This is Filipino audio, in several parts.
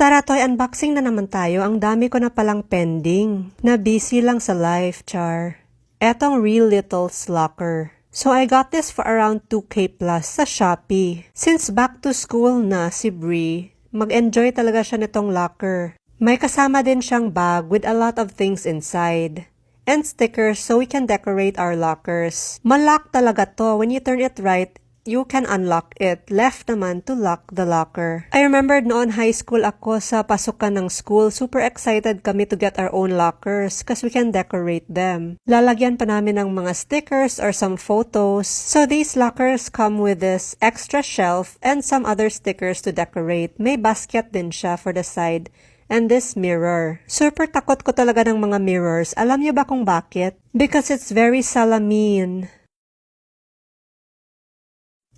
Tara toy, unboxing na naman tayo. Ang dami ko na palang pending. Na busy lang sa life, char. Etong Real Littles locker. So I got this for around 2K plus sa Shopee. Since back to school na si Brie, mag-enjoy talaga siya nitong locker. May kasama din siyang bag with a lot of things inside. And stickers so we can decorate our lockers. Malock talaga to. When you turn it right, you can unlock it. Left naman to lock the locker. I remembered noon high school ako sa pasukan ng school. Super excited kami to get our own lockers because we can decorate them. Lalagyan pa namin ng mga stickers or some photos. So these lockers come with this extra shelf and some other stickers to decorate. May basket din siya for the side. And this mirror. Super takot ko talaga ng mga mirrors. Alam niyo ba kung bakit? Because it's very salamin.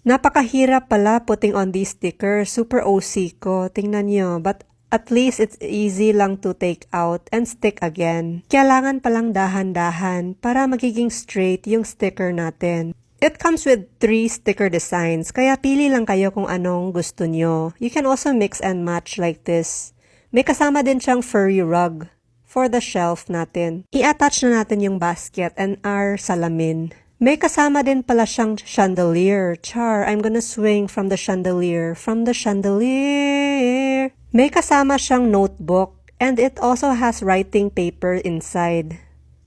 Napakahirap pala putting on these stickers. Super OC ko. Tingnan nyo. But at least it's easy lang to take out and stick again. Kailangan palang dahan-dahan para magiging straight yung sticker natin. It comes with 3 sticker designs. Kaya pili lang kayo kung anong gusto nyo. You can also mix and match like this. May kasama din siyang furry rug for the shelf natin. I-attach na natin yung basket and our salamin. May kasama din pala siyang chandelier. Char, I'm gonna swing from the chandelier. From the chandelier. May kasama siyang notebook and it also has writing paper inside.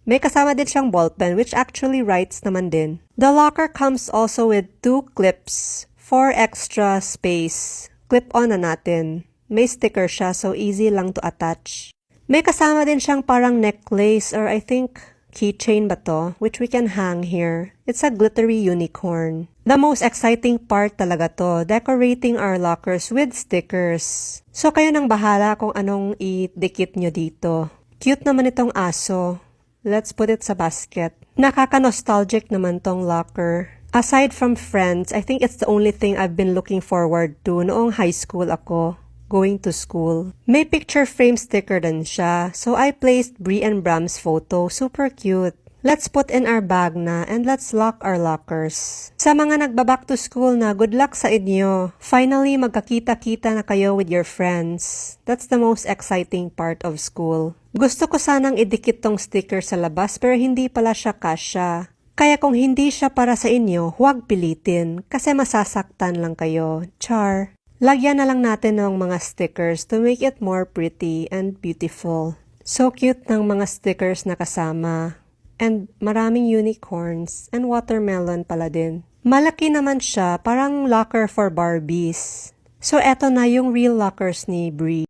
May kasama din siyang ballpen which actually writes naman din. The locker comes also with 2 clips for extra space. Clip-on na natin. May sticker siya so easy lang to attach. May kasama din siyang parang necklace or I think keychain ba to, which we can hang here. It's a glittery unicorn. The most exciting part talaga to, decorating our lockers with stickers. So kayo nang bahala kung anong idikit nyo dito. Cute naman itong aso. Let's put it sa basket. Nakaka-nostalgic naman tong locker. Aside from friends, I think it's the only thing I've been looking forward to noong high school ako. Going to school. May picture frame sticker din siya. So I placed Brie and Bram's photo. Super cute. Let's put in our bag na and let's lock our lockers. Sa mga nagba-back to school na, good luck sa inyo. Finally, magkakita-kita na kayo with your friends. That's the most exciting part of school. Gusto ko sanang idikit tong sticker sa labas pero hindi pala siya kasya. Kaya kung hindi siya para sa inyo, huwag pilitin kasi masasaktan lang kayo. Char. Lagyan na lang natin ng mga stickers to make it more pretty and beautiful. So cute ng mga stickers na kasama. And maraming unicorns and watermelon pala din. Malaki naman siya, parang locker for Barbies. So eto na yung real lockers ni Brie.